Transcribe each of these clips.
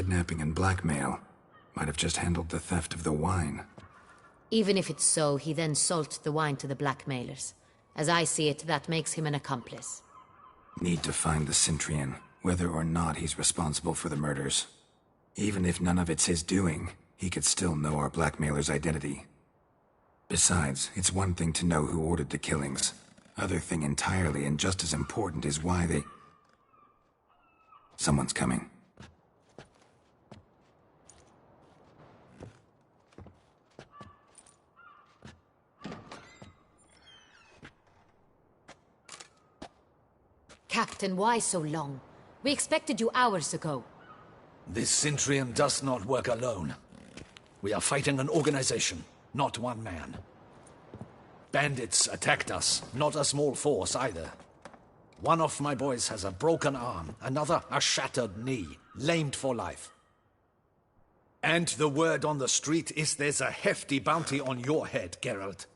kidnapping and blackmail. Might have just handled the theft of the wine. Even if it's so, he then sold the wine to the blackmailers. As I see it, that makes him an accomplice. Need to find the Centurion, whether or not he's responsible for the murders. Even if none of it's his doing, he could still know our blackmailer's identity. Besides, it's one thing to know who ordered the killings. Other thing entirely, and just as important, is why they... Someone's coming. Captain, why so long? We expected you hours ago. This Centurion does not work alone. We are fighting an organization, not one man. Bandits attacked us, not a small force either. One of my boys has a broken arm, another a shattered knee, lamed for life. And the word on the street is there's a hefty bounty on your head, Geralt.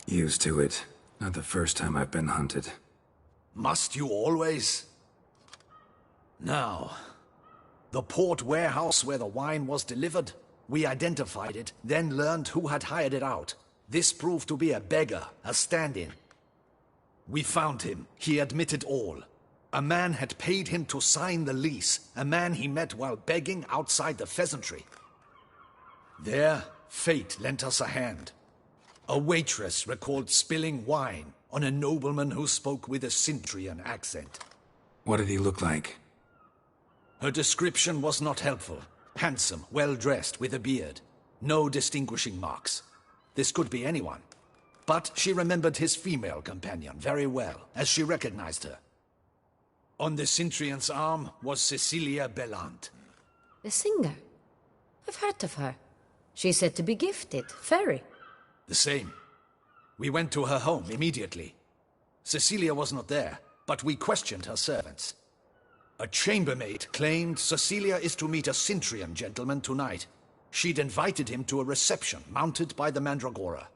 Used to it. Not the first time I've been hunted. Must you always? Now, the port warehouse where the wine was delivered, we identified it, then learned who had hired it out. This proved to be a beggar, a stand-in. We found him. He admitted all. A man had paid him to sign the lease, a man he met while begging outside the pheasantry. There, fate lent us a hand. A waitress recalled spilling wine on a nobleman who spoke with a Centurion accent. What did he look like? Her description was not helpful. Handsome, well-dressed, with a beard. No distinguishing marks. This could be anyone. But she remembered his female companion very well, as she recognized her. On the Centurion's arm was Cecilia Bellant. The singer? I've heard of her. She's said to be gifted, very. The same. We went to her home immediately. Cecilia was not there, but we questioned her servants. A chambermaid claimed Cecilia is to meet a Centurion gentleman tonight. She'd invited him to a reception mounted by the Mandragora.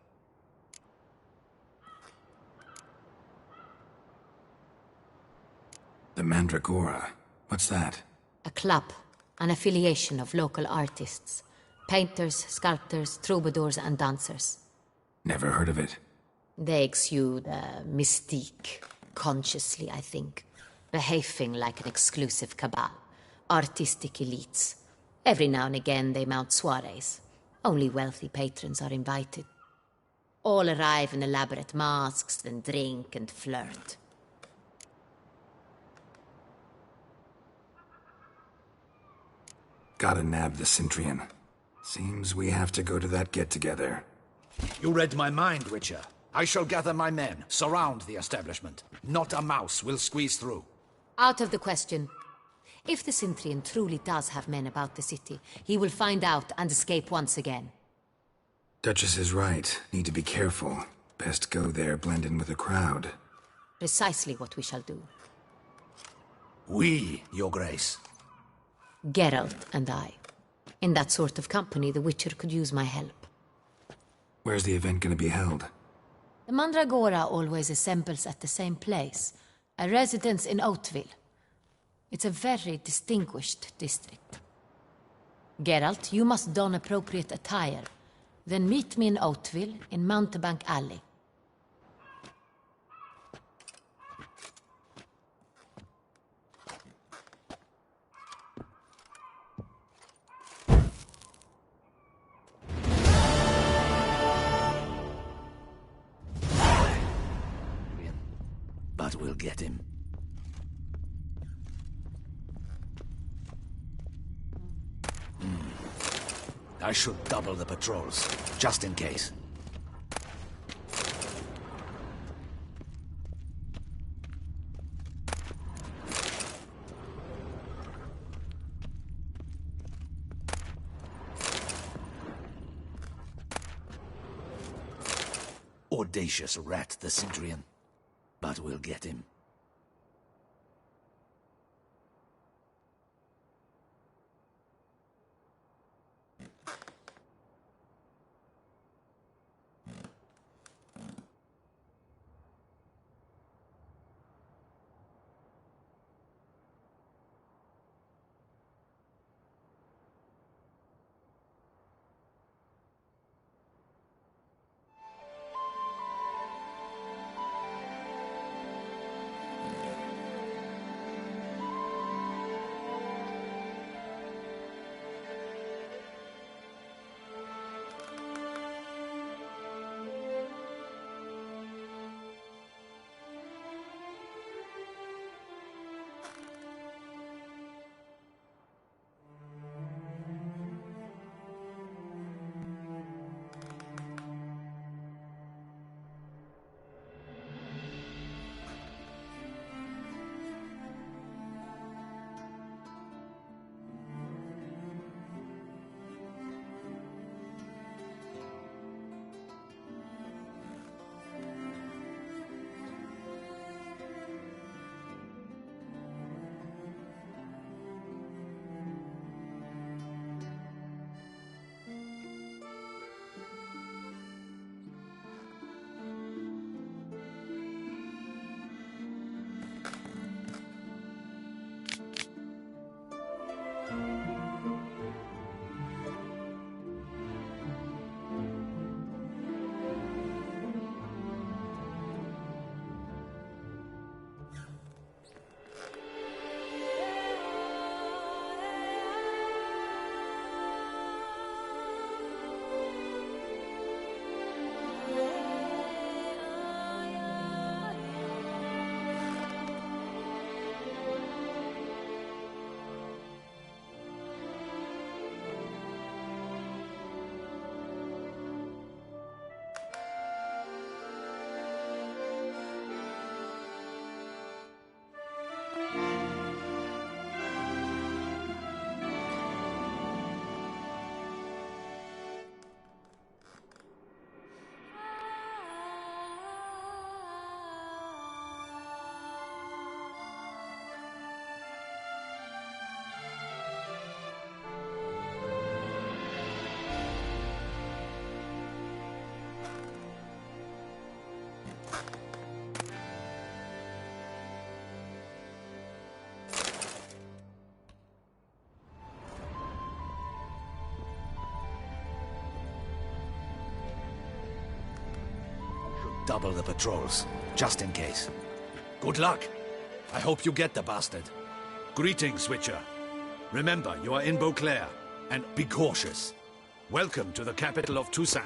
The Mandragora? What's that? A club, an affiliation of local artists. Painters, sculptors, troubadours and dancers. Never heard of it. They exude mystique, consciously, I think. Behaving like an exclusive cabal. Artistic elites. Every now and again they mount soirees. Only wealthy patrons are invited. All arrive in elaborate masks, then drink and flirt. Gotta nab the Centurion. Seems we have to go to that get-together. You read my mind, Witcher. I shall gather my men, surround the establishment. Not a mouse will squeeze through. Out of the question. If the Centurion truly does have men about the city, he will find out and escape once again. Duchess is right. Need to be careful. Best go there, blend in with the crowd. Precisely what we shall do. We, Your Grace. Geralt and I. In that sort of company, the Witcher could use my help. Where's the event gonna be held? The Mandragora always assembles at the same place, a residence in Oatville. It's a very distinguished district. Geralt, you must don appropriate attire. Then meet me in Oatville, in Mountebank Alley. But we'll get him. I should double the patrols, just in case. Audacious rat, the Centurion. But we'll get him. double the patrols, just in case. Good luck. I hope you get the bastard. Greetings, Switcher. Remember, you are in Beauclair, and be cautious. Welcome to the capital of Toussaint.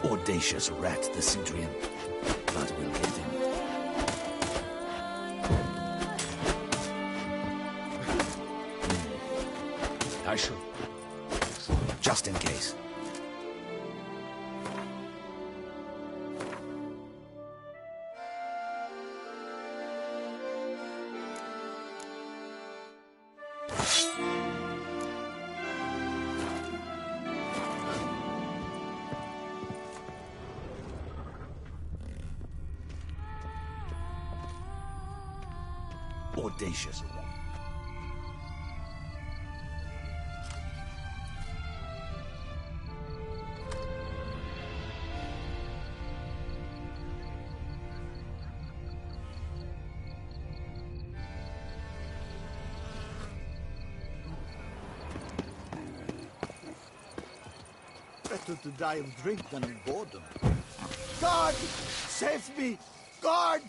Audacious rat, the Centurion. But we'll get him. I should. Just in case. Audacious. Better to die of drink than of boredom. Guard! Save me! Guard!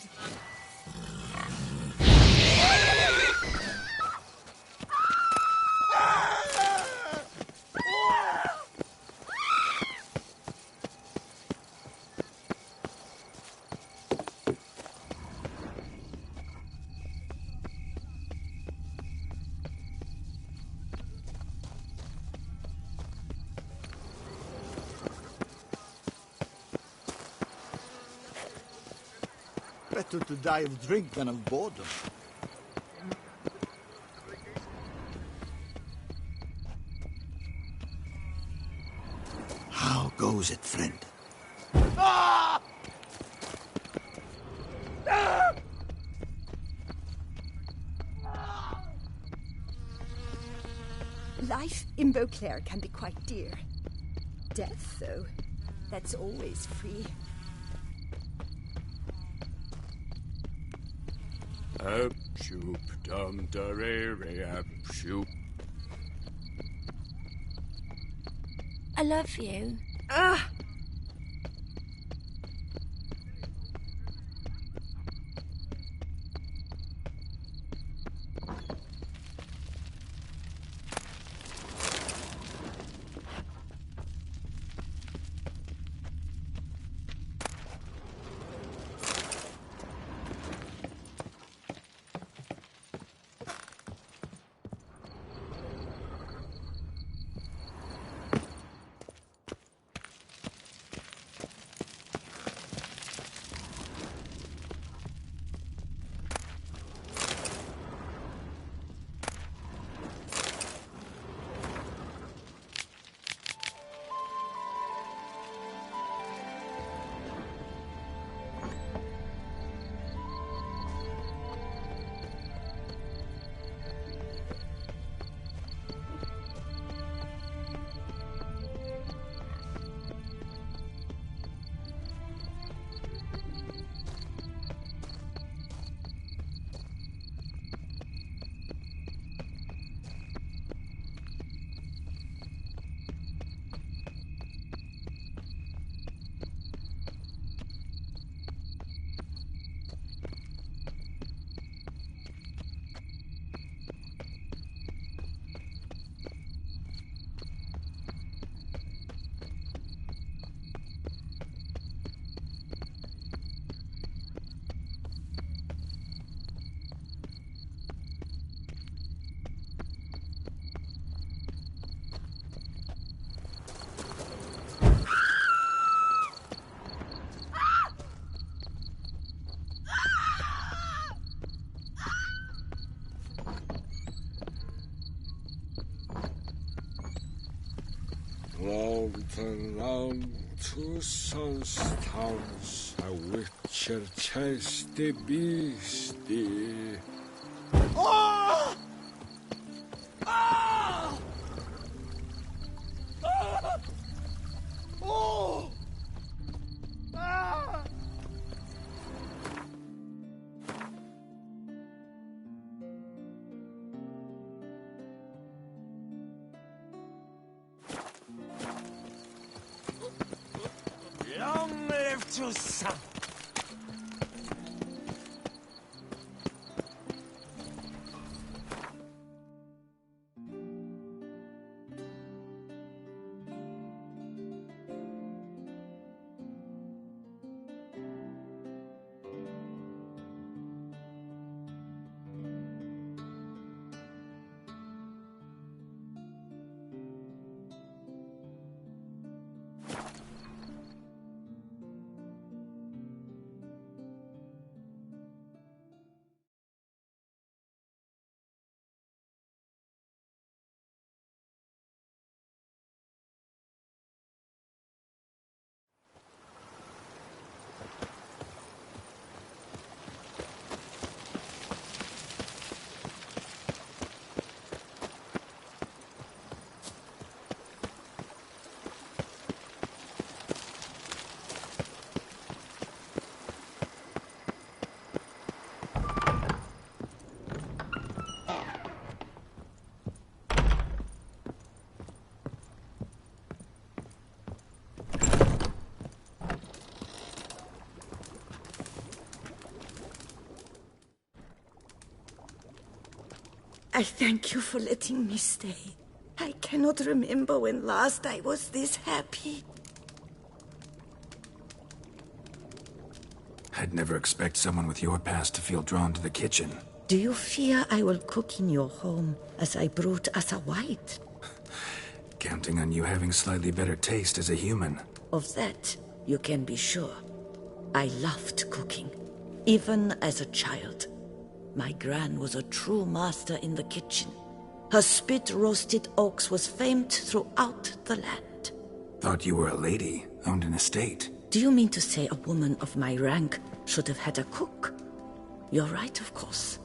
Better to die of drink than of boredom. How goes it, friend? Ah! Ah! Life in Beauclair can be quite dear. Death, though, that's always free. Up, shoop, dum, da, re, re, up, shoop. I love you. Ah! Around two sons towns, a witcher chased the beastie. Oh! Ah! Ah! Oh! Ah! Long live to son. I thank you for letting me stay. I cannot remember when last I was this happy. I'd never expect someone with your past to feel drawn to the kitchen. Do you fear I will cook in your home as I brewed as a white? Counting on you having slightly better taste as a human. Of that, you can be sure. I loved cooking, even as a child. My gran was a true master in the kitchen. Her spit-roasted oaks was famed throughout the land. Thought you were a lady, owned an estate. Do you mean to say a woman of my rank should have had a cook? You're right, of course.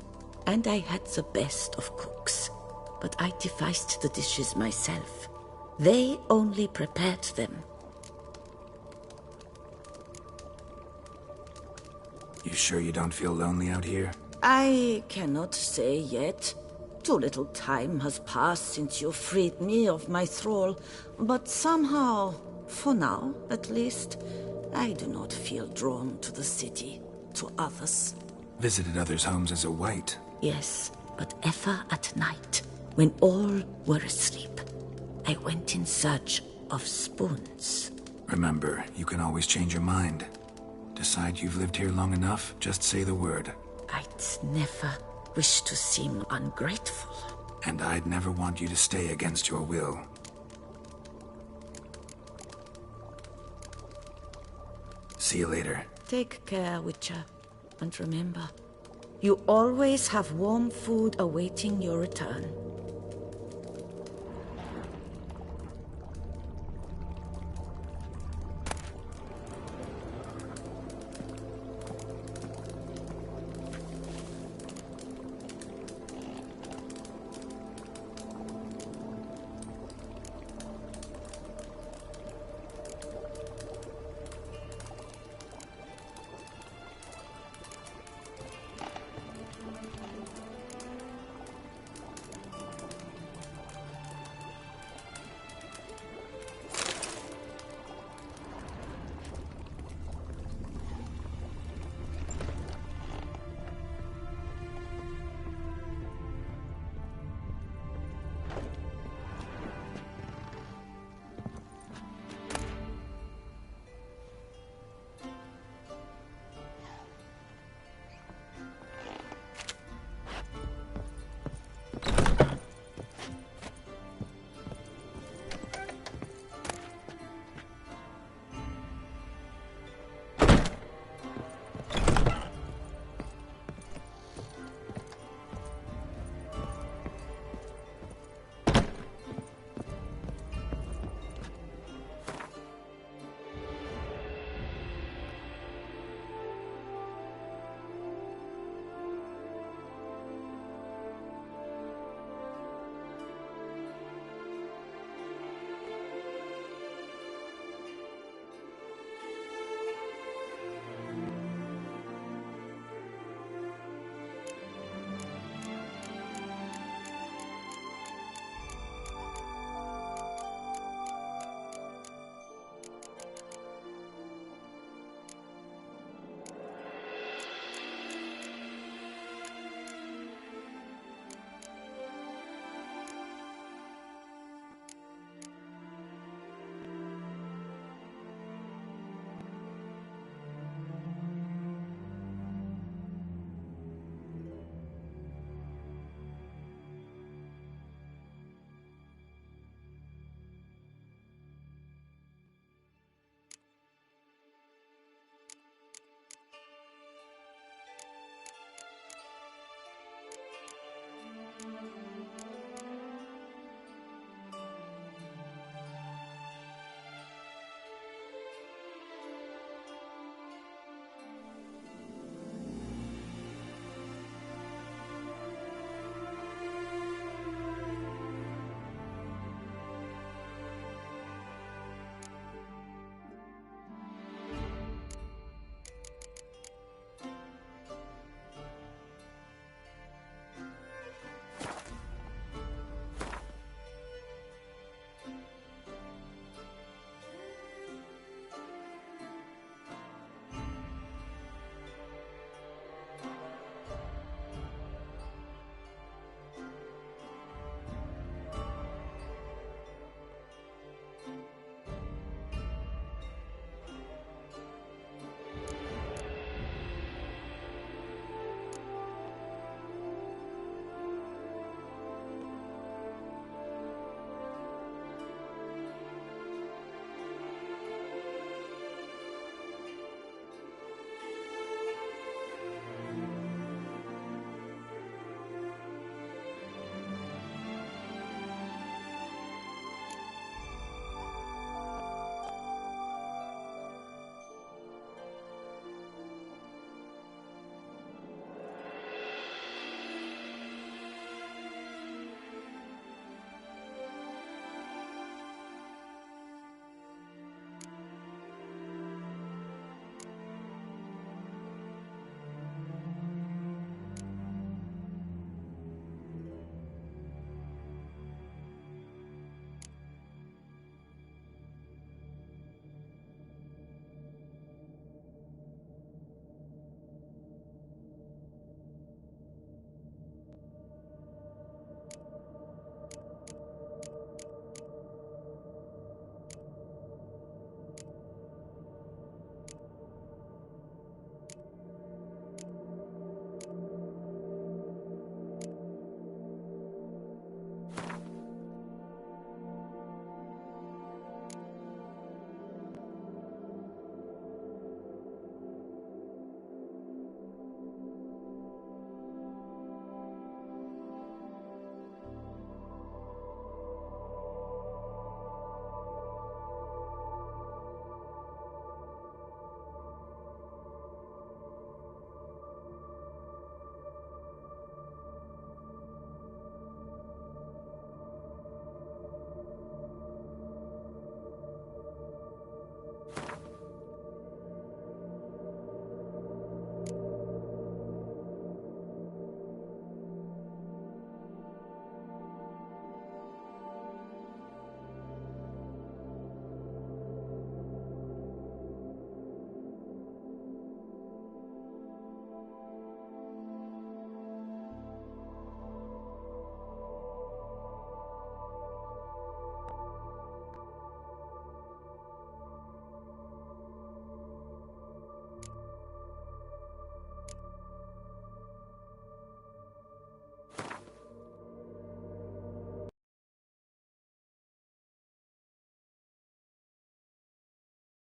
And I had the best of cooks. But I devised the dishes myself. They only prepared them. You sure you don't feel lonely out here? I cannot say yet. Too little time has passed since you freed me of my thrall, but somehow, for now at least, I do not feel drawn to the city, to others. Visited others' homes as a white. Yes, but ever at night, when all were asleep, I went in search of spoons. Remember, you can always change your mind. Decide you've lived here long enough, just say the word. I'd never wish to seem ungrateful. And I'd never want you to stay against your will. See you later. Take care, Witcher. And remember, you always have warm food awaiting your return.